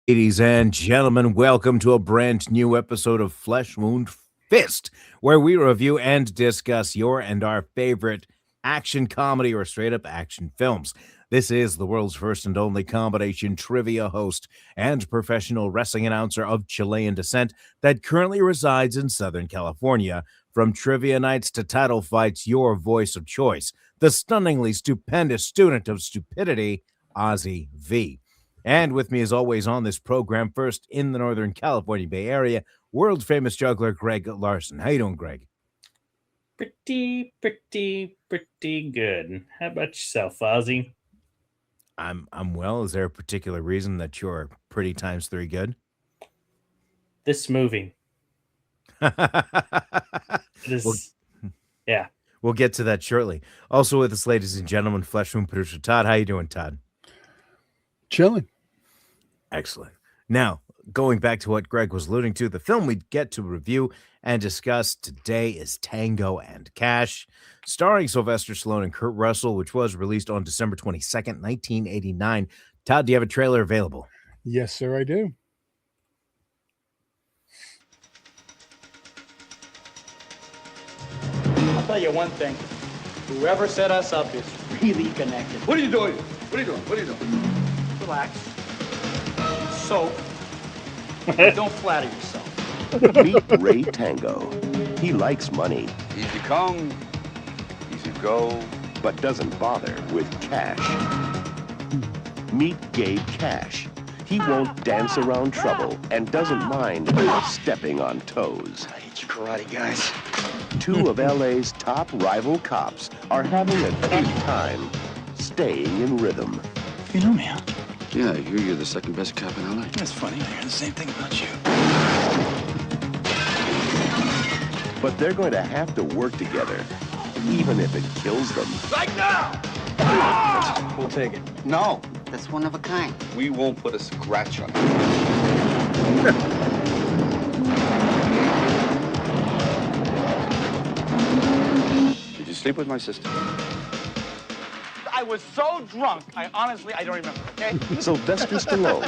Ladies and gentlemen, welcome to a brand new episode of Flesh Wound Fist, where we review and discuss your and our favorite action comedy or straight up action films. This is the world's first and only combination trivia host and professional wrestling announcer of Chilean descent that currently resides in Southern California. From trivia nights to title fights, your voice of choice, the stunningly stupendous student of stupidity, Ozzy V. And with me, as always, on this program, first in the Northern California Bay Area, world famous juggler Greg Larson. How you doing, Greg? Pretty good. How about yourself, Ozzy? I'm well. Is there a particular reason that you're pretty times three good? This movie. It Well, is, yeah. we'll get to that shortly. Also with us, ladies and gentlemen, Flesh Wound producer Todd. How you doing, Todd? Chilling. Excellent. Now, going back to what Greg was alluding to, the film we get to review and discuss today is Tango and Cash, starring Sylvester Stallone and Kurt Russell, which was released on December 22nd, 1989. Todd, do you have a trailer available? Yes, sir, I do. I'll tell you one thing. Whoever set us up is really connected. What are you doing? What are you doing? What are you doing? Relax. So, don't flatter yourself. Meet Ray Tango. He likes money, Easy come, easy go. but doesn't bother with cash. Meet Gabe Cash. He won't dance around trouble and doesn't mind stepping on toes. I hate you karate guys. Two of LA's top rival cops are having a good time staying in rhythm. You know me, huh? Yeah, I hear you're the second best cop in LA. That's funny. I hear the same thing about you. But they're going to have to work together, even if it kills them. Like now! We'll take it. No, that's one of a kind. We won't put a scratch on it. Did you sleep with my sister? I was so drunk, I don't remember, okay? Sylvester Stallone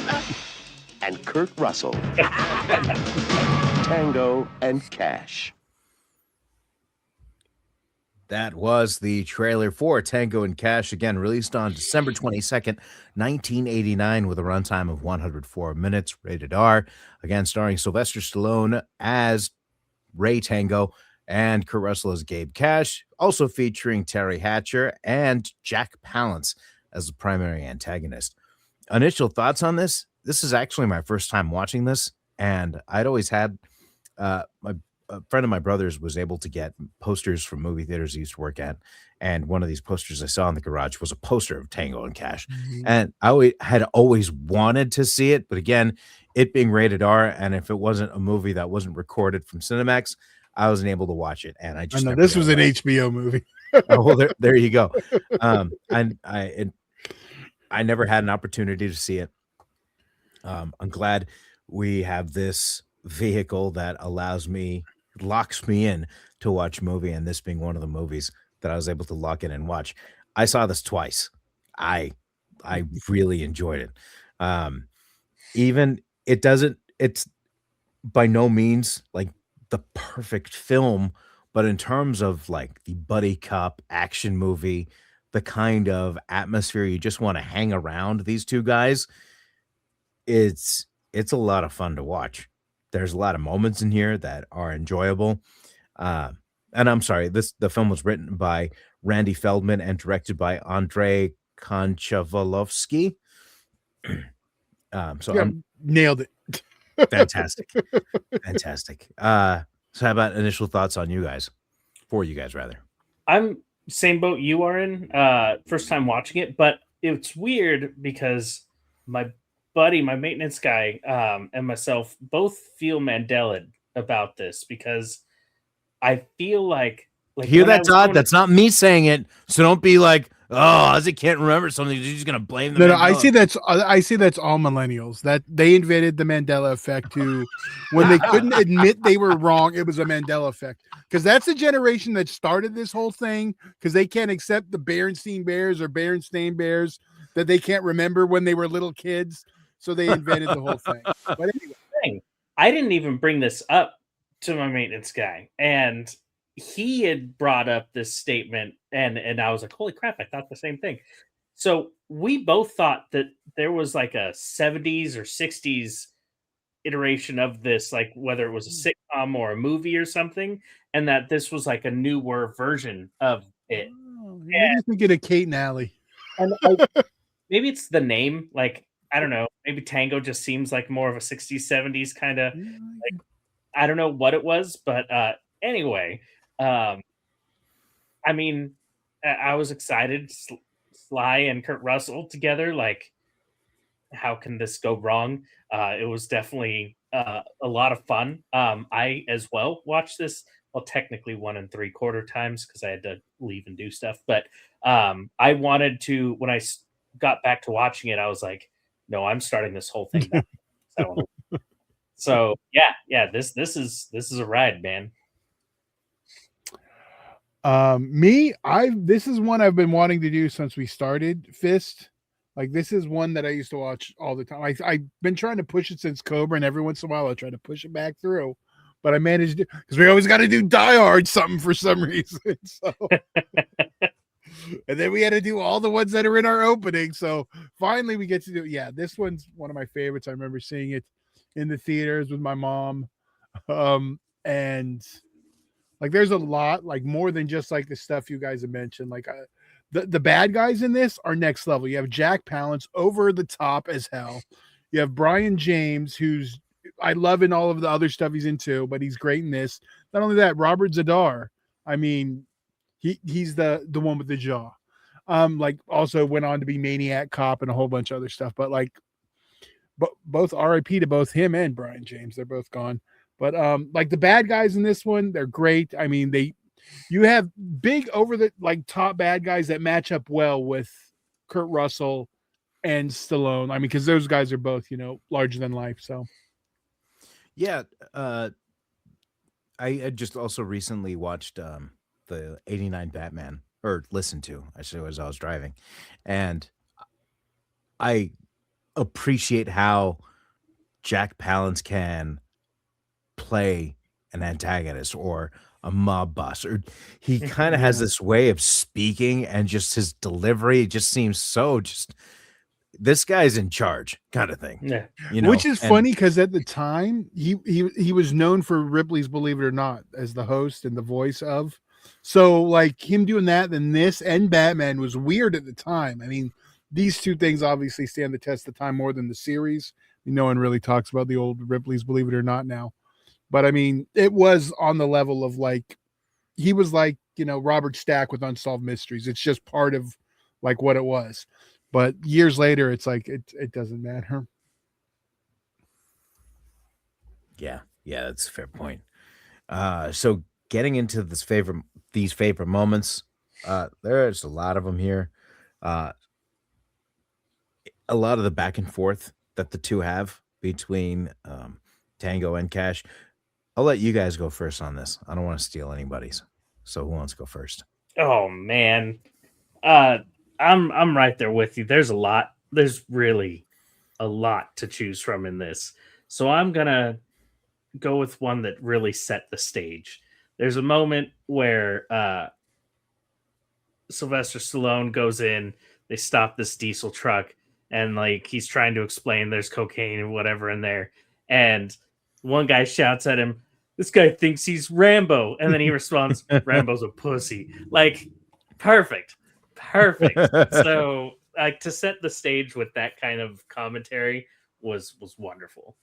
and Kurt Russell. Tango and Cash. That was the trailer for Tango and Cash, again released on December 22nd, 1989, with a runtime of 104 minutes, rated R. Again, starring Sylvester Stallone as Ray Tango and Kurt Russell as Gabe Cash, also featuring Terry Hatcher and Jack Palance as the primary antagonist. Initial thoughts on this? This is actually my first time watching this, and I'd always had a friend of my brother's was able to get posters from movie theaters he used to work at, and one of these posters I saw in the garage was a poster of Tango and Cash, and I had always wanted to see it, but again, it being rated R, and if it wasn't a movie that wasn't recorded from Cinemax, I wasn't able to watch it, and I just know never this got was an around. HBO movie. Oh, well, there you go. I never had an opportunity to see it. I'm glad we have this vehicle that locks me in to watch a movie, and this being one of the movies that I was able to lock in and watch. I saw this twice. I really enjoyed it. It's by no means like the perfect film, but in terms of like the buddy cop action movie, the kind of atmosphere you just want to hang around these two guys, it's a lot of fun to watch. There's a lot of moments in here that are enjoyable. And I'm sorry, the film was written by Randy Feldman and directed by Andrei Konchalovsky. Nailed it. Fantastic. Fantastic. So how about initial thoughts on you guys? For you guys, rather. I'm same boat you are in. First time watching it, but it's weird because my buddy, my maintenance guy, and myself both feel Mandela about this because I feel like Hear when I that, was Todd? going- That's not me saying it. So don't be like, oh, Ozzy can't remember something. You're just gonna blame them. No, I see that's all millennials. That they invented the Mandela effect too. When they couldn't admit they were wrong, it was a Mandela effect. Because that's the generation that started this whole thing. Because they can't accept the Berenstain Bears or Berenstain Bears that they can't remember when they were little kids. So they invented the whole thing. But anyway, Thing. I didn't even bring this up to my maintenance guy, and he had brought up this statement, and I was like, "Holy crap!" I thought the same thing. So we both thought that there was like a 70s or 60s iteration of this, like whether it was a sitcom or a movie or something, and that this was like a newer version of it. maybe you're thinking of Kate and Allie. And maybe it's the name, like I don't know, maybe Tango just seems like more of a 60s, 70s kind of like I don't know what it was, but anyway, I mean, I was excited. Sly and Kurt Russell together, like how can this go wrong? It was definitely a lot of fun. I as well watched this. Well, technically 1 3/4 times because I had to leave and do stuff. But I wanted to when got back to watching it, I was like, no, I'm starting this whole thing back. So yeah. This is a ride, man. This is one I've been wanting to do since we started Fist. Like this is one that I used to watch all the time. I've been trying to push it since Cobra, and every once in a while I try to push it back through. But I managed to because we always got to do Die Hard something for some reason. So and then we had to do all the ones that are in our opening. So finally we get to do this one's one of my favorites. I remember seeing it in the theaters with my mom. And like there's a lot, like more than just like the stuff you guys have mentioned. Like the bad guys in this are next level. You have Jack Palance over the top as hell. You have Brion James, who's I love in all of the other stuff he's into, but he's great in this. Not only that, Robert Zadar. I mean, he's the one with the jaw. Like also went on to be Maniac Cop and a whole bunch of other stuff. But like, both R.I.P. to both him and Brion James. They're both gone. But like the bad guys in this one, they're great. I mean, you have big over the like top bad guys that match up well with Kurt Russell and Stallone. I mean, because those guys are both, larger than life. So yeah, I just also recently watched the '89 Batman, or listened to, I should, as I was driving, and I appreciate how Jack Palance can play an antagonist or a mob boss, or he kind of has this way of speaking, and just his delivery just seems so just this guy's in charge kind of thing. Yeah. Which is funny because at the time he was known for Ripley's Believe It or Not as the host and the voice of. So like him doing that, then this and Batman was weird at the time. I mean, these two things obviously stand the test of time more than the series. No one really talks about the old Ripley's Believe It or Not now. But I mean, it was on the level of like, he was like, Robert Stack with Unsolved Mysteries. It's just part of like what it was. But years later, it's like, it doesn't matter. Yeah, that's a fair point. So getting into these favorite moments, there's a lot of them here. A lot of the back and forth that the two have between Tango and Cash. I'll let you guys go first on this. I don't want to steal anybody's. So who wants to go first? Oh man. I'm right there with you. There's really a lot to choose from in this. So I'm gonna go with one that really set the stage. There's a moment where Sylvester Stallone goes in, they stop this diesel truck, and like he's trying to explain there's cocaine and whatever in there. And one guy shouts at him, "This guy thinks he's Rambo." And then he responds, "Rambo's a pussy." Like, perfect. So, like, to set the stage with that kind of commentary was wonderful.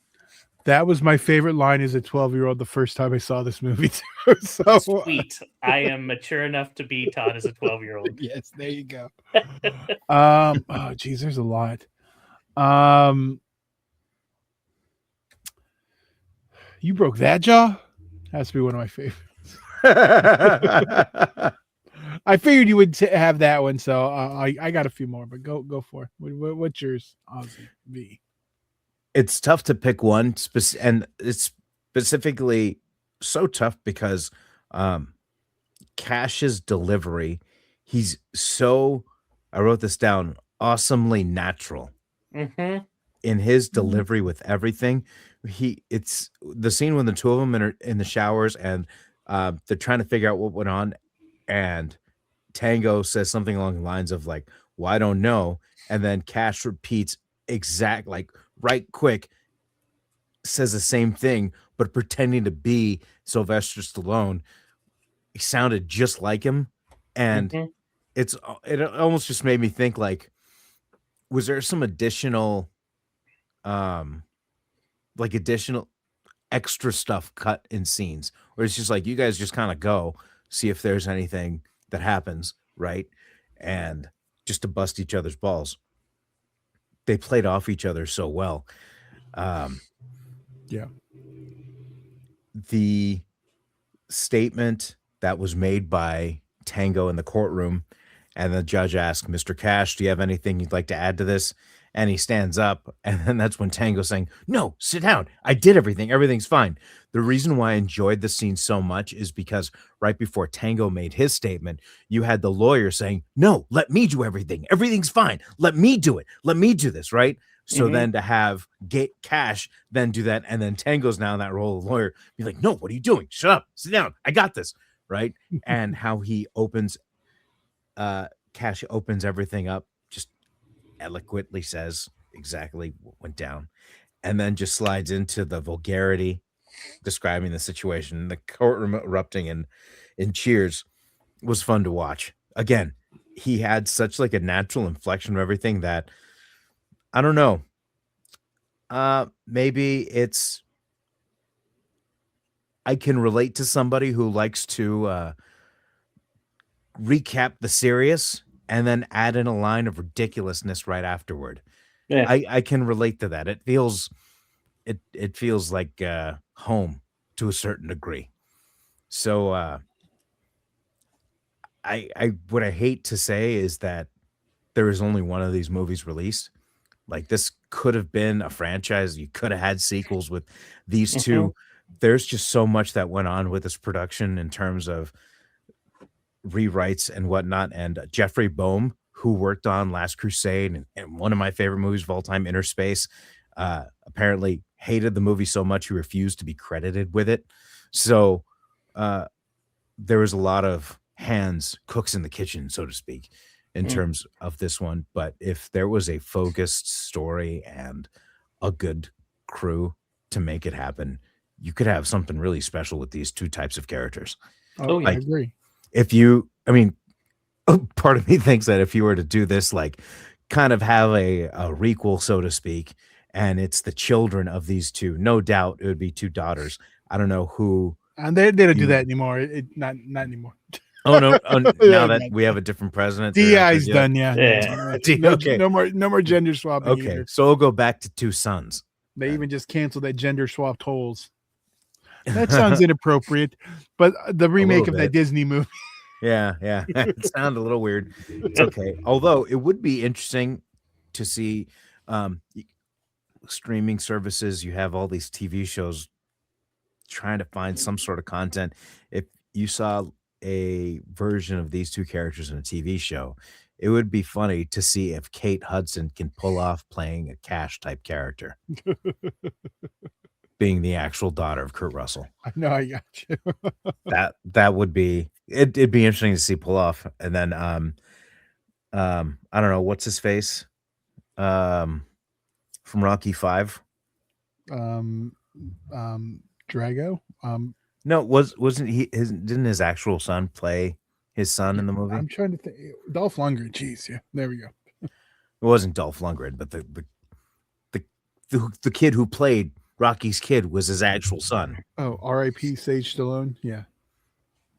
That was my favorite line as a 12-year-old the first time I saw this movie too. So Sweet. I am mature enough to be taught as a 12-year-old. Yes, there you go. Oh geez, there's a lot. You broke that jaw? Has to be one of my favorites. I figured you would have that one, so I got a few more, but go for it. What's yours, Ozzy V? It's tough to pick one, and it's specifically so tough because Cash's delivery, he's so, I wrote this down, awesomely natural. Mm-hmm. in his delivery with everything. It's the scene when the two of them are in the showers and they're trying to figure out what went on, and Tango says something along the lines of like, "Well, I don't know," and then Cash repeats exact like right quick says the same thing, but pretending to be Sylvester Stallone. He sounded just like him, and Mhm. it almost just made me think like, was there some additional, um, like additional extra stuff cut in scenes, or it's just like you guys just kind of go see if there's anything that happens, right? And just to bust each other's balls. They played off each other so well. Um, Yeah. the statement that was made by Tango in the courtroom, and the judge asked, "Mr. Cash, do you have anything you'd like to add to this?" And he stands up, and then that's when Tango's saying, "No, sit down. I did everything. Everything's fine." The reason why I enjoyed the scene so much is because right before Tango made his statement, you had the lawyer saying, "No, let me do everything. Everything's fine. Let me do it. Let me do this," right? So Mhm. then to have Cash then do that, and then Tango's now in that role of lawyer, be like, "No, what are you doing? Shut up. Sit down. I got this." Right? And how he opens Cash opens everything up, just eloquently says exactly what went down, and then just slides into the vulgarity describing the situation. The courtroom erupting in cheers was fun to watch. Again, he had such like a natural inflection of everything that I don't know. Maybe it's I can relate to somebody who likes to recap the serious and then add in a line of ridiculousness right afterward. Yeah. I can relate to that. It feels like home to a certain degree. So I what I hate to say is that there is only one of these movies released. Like this could have been a franchise. You could have had sequels with these Mhm. two. There's just so much that went on with this production in terms of rewrites and whatnot. And Jeffrey Boehm, who worked on Last Crusade and one of my favorite movies of all time, Inner Space, apparently hated the movie so much he refused to be credited with it. So uh, there was a lot of hands, cooks in the kitchen, so to speak, in Mm. terms of this one. But if there was a focused story and a good crew to make it happen, you could have something really special with these two types of characters. Oh, yeah. I Like agree. if you, I mean, part of me thinks that if you were to do this, like kind of have a requel, so to speak, and it's the children of these two, no doubt it would be two daughters. I don't know who. And they don't do You- that anymore. Not anymore. Oh no! Yeah, Now that man. we have a different president, they're not gonna DI's do that? done. Yeah. Yeah. No, Okay. no more gender swapping Okay, either. so we'll go back to two sons. They even just canceled that gender swapped holes. That sounds inappropriate, but the remake of that bit. Disney movie. Yeah, it sounded a little weird. It's okay. Although it would be interesting to see streaming services. You have all these TV shows trying to find some sort of content. If you saw a version of these two characters in a TV show, it would be funny to see if Kate Hudson can pull off playing a Cash type character, being the actual daughter of Kurt Russell. I know, I got you. That would be it'd be interesting to see pull off. And then I don't know what's his face from Rocky 5. Drago. No, wasn't he didn't his actual son play his son in the movie? I'm trying to think. Dolph Lundgren. Jeez, yeah. There we go. It wasn't Dolph Lundgren, but the kid who played Rocky's kid was his actual son. Oh, R.I.P. Sage Stallone. Yeah.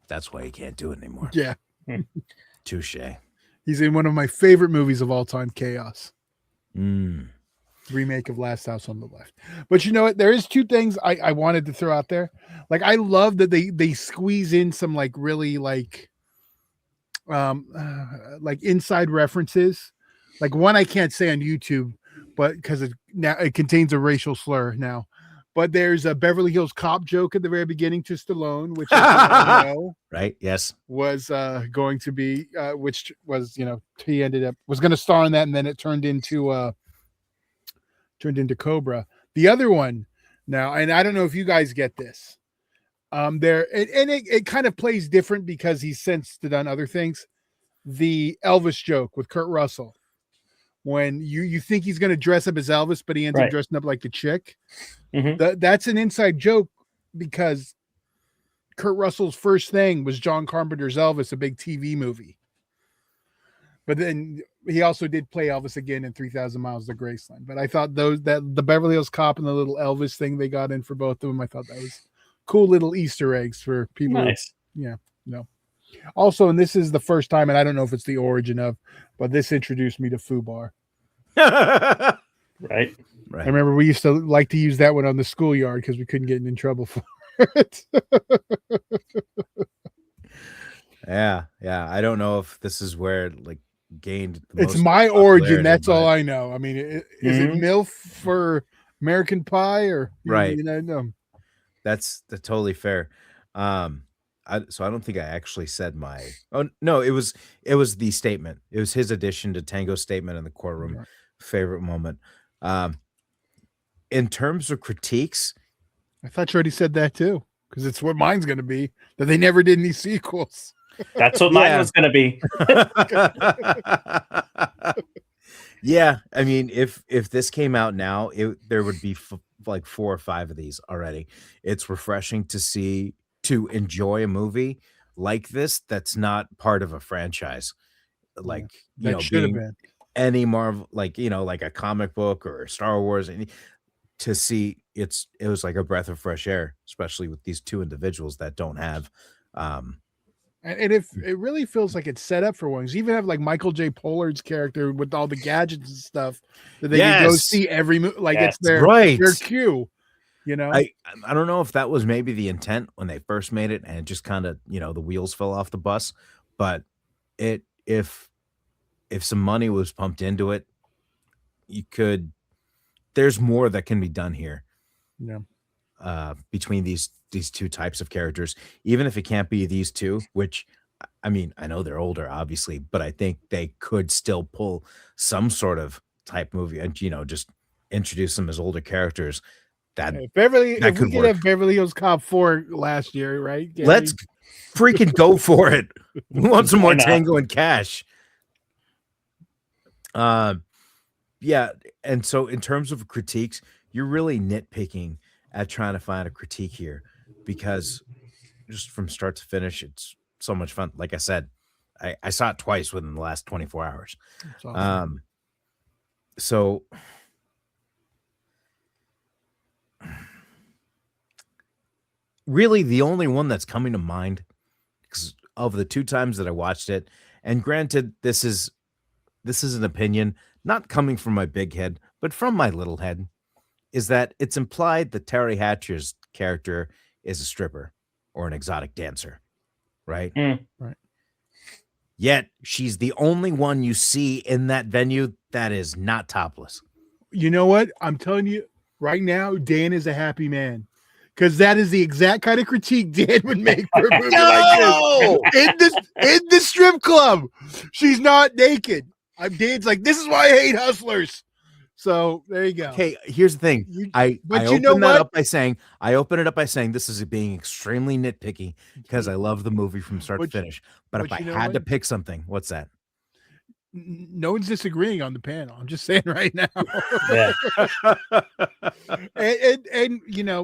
That's why he can't do it anymore. Yeah. Touche. He's in one of my favorite movies of all time, Chaos. Mm. Remake of Last House on the Left. But you know what? There is two things I wanted to throw out there. Like I love that they squeeze in some like really like inside references. Like one I can't say on YouTube, but because it contains a racial slur now. But there's a Beverly Hills Cop joke at the very beginning to Stallone, which I know Right? Yes. was going to be which was he ended up was going to star in that, and then it turned into turned into Cobra. The other one now, and I don't know if you guys get this. It kind of plays different because he's since done other things. The Elvis joke with Kurt Russell, when you think he's going to dress up as Elvis, but he ends up dressing up like the chick. That's an inside joke because Kurt Russell's first thing was John Carpenter's Elvis, a big TV movie. But then he also did play Elvis again in 3,000 Miles to Graceland. But I thought that the Beverly Hills Cop and the little Elvis thing they got in for both of them, I thought that was cool little Easter eggs for people. Nice. Also, and this is the first time, and I don't know if it's the origin of, but this introduced me to Fubar. Right. I remember we used to like to use that one on the schoolyard because we couldn't get in trouble for it. Yeah. I don't know if this is where it like gained. It's my origin. That's all I know. I mean, is it MILF for American Pie or right? No. That's totally fair. So I don't think I actually said my. Oh no, it was the statement. It was his addition to Tango's statement in the courtroom. Favorite moment. In terms of critiques, I thought you already said that too, because it's what mine's going to be. That they never did any sequels. That's what mine was going to be. Yeah, I mean, if this came out now, there would be like 4 or 5 of these already. It's refreshing to enjoy a movie like this that's not part of a franchise, like should have been any Marvel, like like a comic book or Star Wars. To see it was like a breath of fresh air, especially with these 2 individuals that don't have. And if it really feels like it's set up for one, because you even have like Michael J. Pollard's character with all the gadgets and stuff that they can go see every movie. Like it's their cue. I don't know if that was maybe the intent when they first made it, and it just kind of the wheels fell off the bus. But if some money was pumped into it, there's more that can be done here. Between these 2 types of characters, even if it can't be these 2, which I mean, I know they're older, obviously, but I think they could still pull some sort of type movie and just introduce them as older characters. If we could have Beverly Hills Cop 4 last year, right? Let's freaking go for it. We want some more Tango and Cash. Yeah, and so in terms of critiques, you're really nitpicking at trying to find a critique here, because just from start to finish, it's so much fun. Like I said, I saw it twice within the last 24 hours. That's awesome. So really the only one that's coming to mind, because of the 2 times that I watched it, and granted, this is an opinion not coming from my big head, but from my little head, is that it's implied that Terry Hatcher's character is a stripper or an exotic dancer, right? Right. Yet she's the only one you see in that venue that is not topless. You know what? I'm telling you right now, Dan is a happy man. Because that is the exact kind of critique Dan would make for a movie like this. In the strip club, she's not naked. Dan's like, this is why I hate hustlers. So there you go. Okay, here's the thing. I open it up by saying this is being extremely nitpicky because I love the movie from start to finich. But if I had to pick something, what's that? No one's disagreeing on the panel. I'm just saying right now. Yeah. and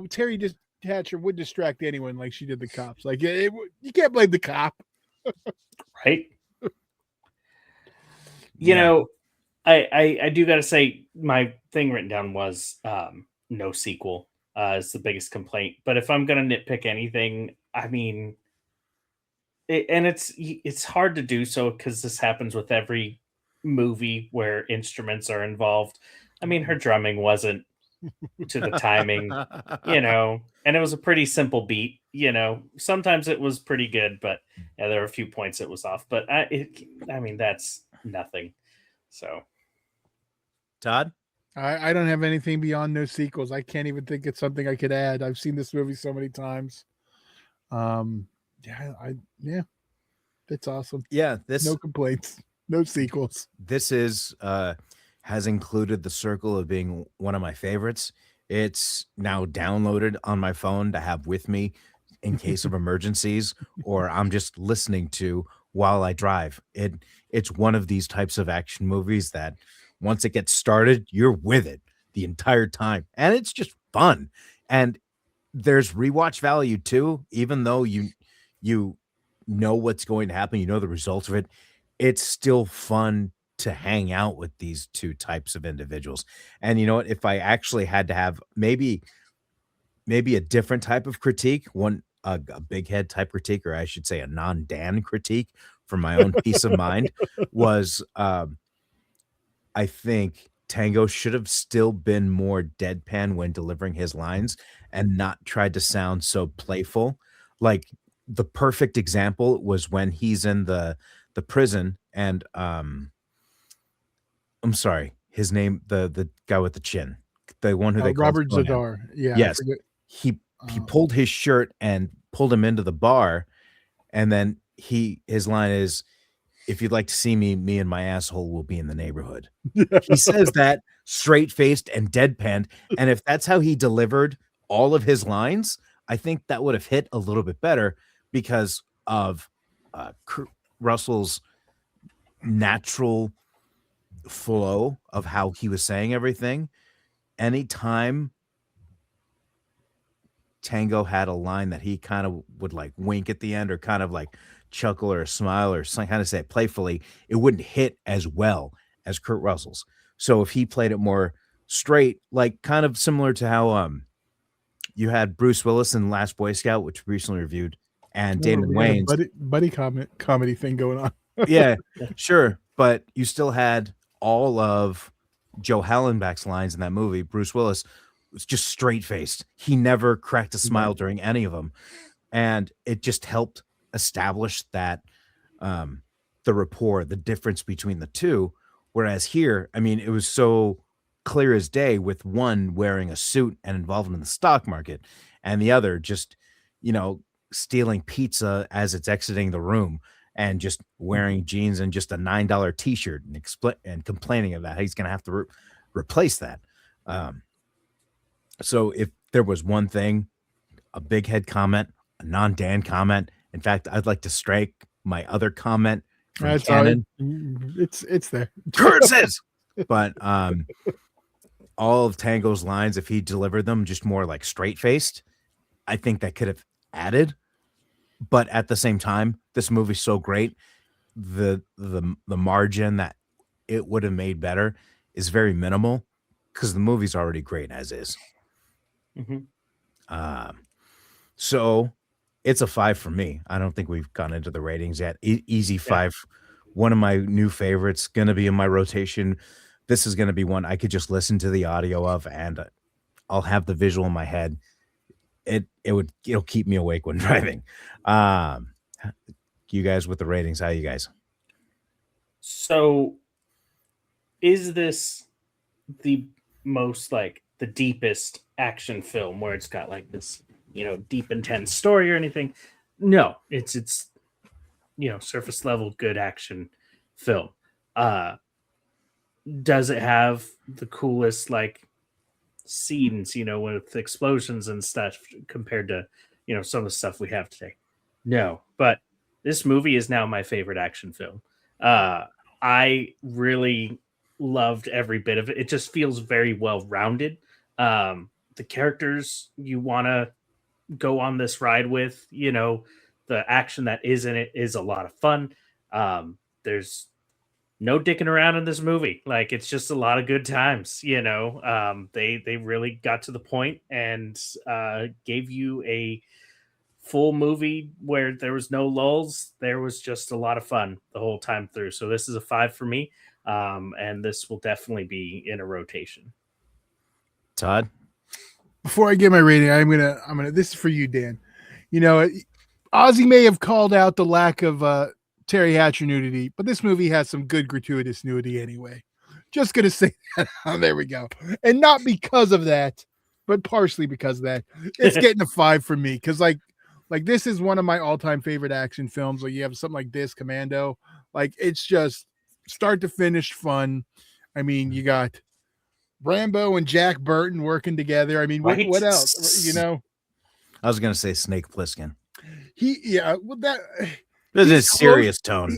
Terry Hatcher would distract anyone like she did the cops. Like you can't blame the cop. Right. I do got to say my thing written down was no sequel is the biggest complaint. But if I'm going to nitpick anything, I mean, it's hard to do so because this happens with every movie where instruments are involved. I mean, her drumming wasn't to the timing, and it was a pretty simple beat. Sometimes it was pretty good, but there were a few points it was off. But I mean, that's nothing. So, Todd, I don't have anything beyond no sequels. I can't even think it's something I could add. I've seen this movie so many times. That's awesome. Yeah, no complaints, no sequels. This is has included the circle of being one of my favorites. It's now downloaded on my phone to have with me in case of emergencies, or I'm just listening to while I drive. It's one of these types of action movies that once it gets started, you're with it the entire time, and it's just fun. And there's rewatch value too, even though you know what's going to happen, you know the results of it. It's still fun to hang out with these two types of individuals. And you know what? If I actually had to have maybe a different type of critique, a big head type critique, or I should say a non-Dan critique for my own peace of mind, was I think Tango should have still been more deadpan when delivering his lines and not tried to sound so playful. Like the perfect example was when he's in the prison and I'm sorry, his name, the guy with the chin, the one who they called Robert Conan. Zadar. Yeah, I Yes, forget. he pulled his shirt and pulled him into the bar, and then his line is, "If you'd like to see me, me and my asshole will be in the neighborhood." He says that straight-faced and deadpanned, and if that's how he delivered all of his lines, I think that would have hit a little bit better because of Kurt Russell's natural flow of how he was saying everything. Anytime Tango had a line that he kind of would like wink at the end or kind of like chuckle or smile or some kind of say it playfully, it wouldn't hit as well as Kurt Russell's. So if he played it more straight, like kind of similar to how you had Bruce Willis in Last Boy Scout, which we recently reviewed, and Remember, Damon we had a Wayans. buddy comedy thing going on. Yeah, sure. But you still had all of Joe Hallenbeck's lines in that movie. Bruce Willis was just straight faced. He never cracked a smile during any of them. And it just helped establish that the rapport, the difference between the two. Whereas here, I mean, it was so clear as day with one wearing a suit and involved in the stock market, and the other just, stealing pizza as it's exiting the room and just wearing jeans and just a $9 t-shirt and complaining about how he's going to have to replace that. So if there was one thing, a big head comment, a non-Dan comment, in fact, I'd like to strike my other comment from That's all right. canon. It's there. Curses! But all of Tango's lines, if he delivered them just more like straight-faced, I think that could have added. But at the same time, this movie's so great, the margin that it would have made better is very minimal because the movie's already great as is. So it's a 5 for me. I don't think we've gone into the ratings yet. Easy 5. Yeah. One of my new favorites, going to be in my rotation. This is going to be one I could just listen to the audio of, and I'll have the visual in my head. It'll keep me awake when driving. You guys with the ratings, how you guys? So is this the most like the deepest action film where it's got like this, deep intense story or anything? No, it's surface level good action film. Does it have the coolest like scenes, with explosions and stuff compared to, some of the stuff we have today? No, but this movie is now my favorite action film. I really loved every bit of it. It just feels very well rounded. The characters you want to go on this ride with, the action that is in it is a lot of fun. There's no dicking around in this movie. Like, it's just a lot of good times, they really got to the point and gave you a full movie where there was no lulls. There was just a lot of fun the whole time through. So this is a 5 for me. And this will definitely be in a rotation. Todd? Before I get my rating, I'm gonna this is for you, Dan. Ozzy may have called out the lack of Terry Hatcher nudity, but this movie has some good gratuitous nudity anyway. Just gonna say that. Oh, there we go. And not because of that, but partially because of that. It's getting a 5 from me because like this is one of my all-time favorite action films. Like, you have something like this, Commando. Like, it's just start to finish fun. I mean, you got Rambo and Jack Burton working together. I mean, what Right? else? You know, I was gonna say Snake Plissken. well, that There's a he's serious tone.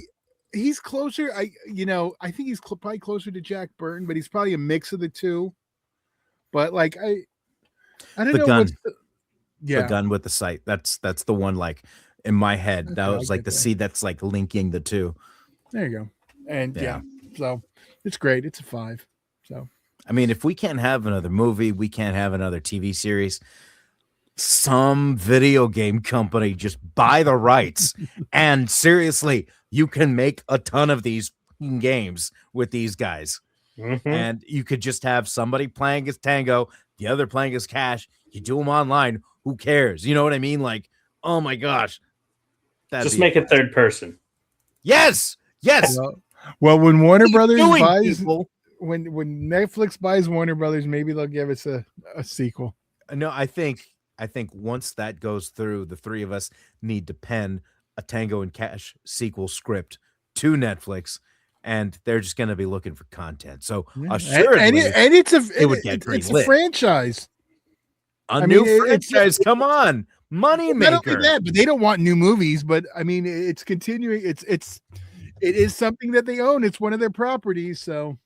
he's closer. I think he's probably closer to Jack Burton, but he's probably a mix of the two. But like, I don't The know. gun. The The gun with the sight. That's the one, like, in my head. That Okay, was I like get the that. seed that's like linking the two. There you go. And Yeah. so it's great. It's a 5. So I mean, if we can't have another movie, we can't have another TV series. Some video game company just buy the rights, and seriously, you can make a ton of these games with these guys. And you could just have somebody playing as Tango, the other playing as Cash. You do them online. Who cares? You know what I mean? Like, oh my gosh. Just make it third person. Yes. Yes. well, when Warner Keep Brothers doing, buys people. when Netflix buys Warner Brothers, maybe they'll give us a sequel. No, I think once that goes through, the three of us need to pen a Tango and Cash sequel script to Netflix, and they're just going to be looking for content. So assuredly, and it's pretty a lit. franchise. A new franchise. Come on, money Not only maker. that, but they don't want new movies. But I mean, it's continuing. It is something that they own. It's one of their properties. So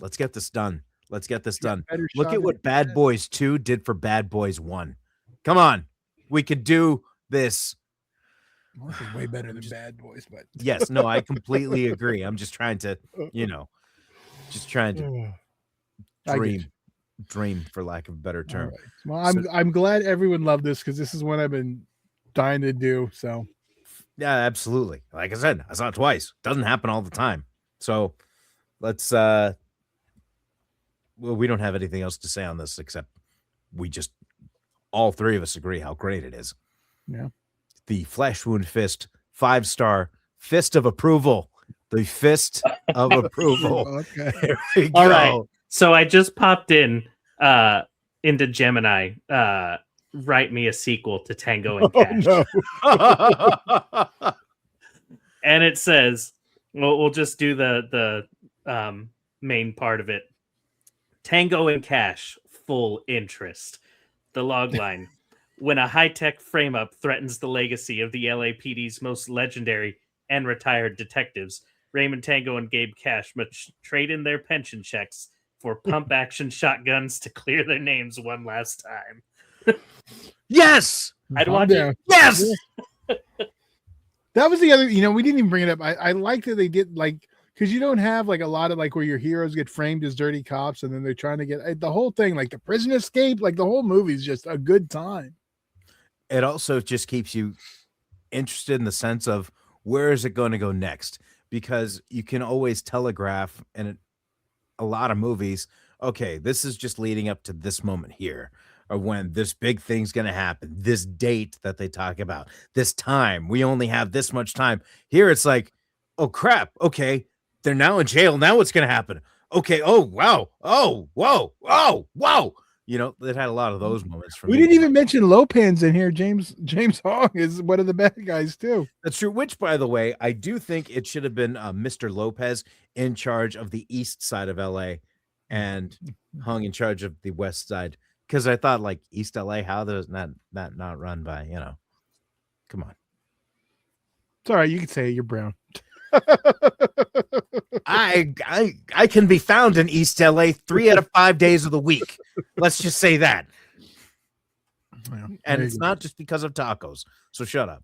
Let's get this done. Let's get this done. better Look shot at what Bad Boys 2 did for Bad Boys 1. Come on. We could do this. Well, this is way better than Bad Boys, but Yes, no, I completely agree. I'm just trying to, dream for lack of a better term. Right. Well, I'm glad everyone loved this because this is what I've been dying to do. So Yeah, absolutely. Like I said, I saw it twice. Doesn't happen all the time. So let's we don't have anything else to say on this except we just all three of us agree how great it is. Yeah. The Flesh Wound Fist 5-star fist of approval. The fist of approval. Okay. Here we All go. right. So I just popped into Gemini. Write me a sequel to Tango and Cash. No. And it says, we'll just do the main part of it. Tango and Cash, full interest. The log line. When a high-tech frame-up threatens the legacy of the LAPD's most legendary and retired detectives, Raymond Tango and Gabe Cash must trade in their pension checks for pump-action shotguns to clear their names one last time. Yes. I'd watch it. Yes. That was the other, we didn't even bring it up. I like that they did, like, because you don't have like a lot of like where your heroes get framed as dirty cops and then they're trying to get the whole thing, like the prison escape, like the whole movie is just a good time. It also just keeps you interested in the sense of where is it going to go next? Because you can always telegraph in a lot of movies, okay, this is just leading up to this moment here, or when this big thing's going to happen, this date that they talk about, this time, we only have this much time. Here it's like, oh crap, okay, they're now in jail. Now what's going to happen? Okay, oh wow, oh whoa, oh whoa. They've had a lot of those moments for me. We didn't even mention Lopez in here. James Hong is one of the bad guys too. That's true. Which, by the way, I do think it should have been Mr. Lopez in charge of the east side of LA and Hung in charge of the west side. Because I thought, like, East LA, how does that not run by, come on. It's all right. You can say it. You're brown. I can be found in East LA 3 out of 5 days of the week. Let's just say that. Yeah, and it's not just because of tacos. So shut up.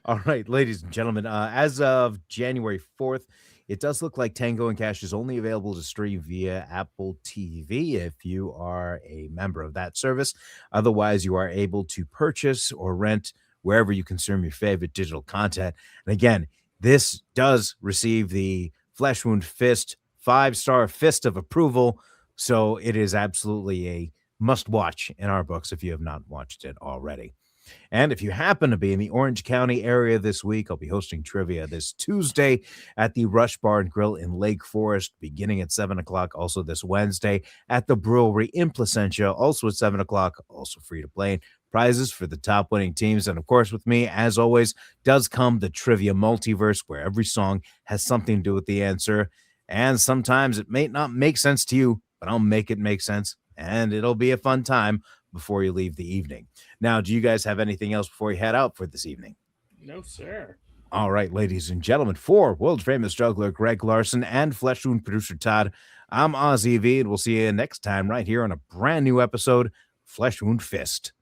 All right, ladies and gentlemen, as of January 4th, it does look like Tango and Cash is only available to stream via Apple TV if you are a member of that service. Otherwise, you are able to purchase or rent wherever you consume your favorite digital content. And again, this does receive the Flesh Wound Fist 5-star fist of approval. So it is absolutely a must watch in our books if you have not watched it already. And if you happen to be in the Orange County area this week, I'll be hosting trivia this Tuesday at the Rush Bar and Grill in Lake Forest, beginning at 7 o'clock. Also this Wednesday at the Brewery in Placentia, also at 7 o'clock, also free to play. prizes for the top winning teams. And of course, with me, as always, does come the trivia multiverse, where every song has something to do with the answer. And sometimes it may not make sense to you, but I'll make it make sense. And it'll be a fun time before you leave the evening. Now, do you guys have anything else before you head out for this evening? No, sir. All right, ladies and gentlemen, for world famous juggler Greg Larson and Flesh Wound producer Todd, I'm Ozzy V, and we'll see you next time right here on a brand new episode, Flesh Wound Fist.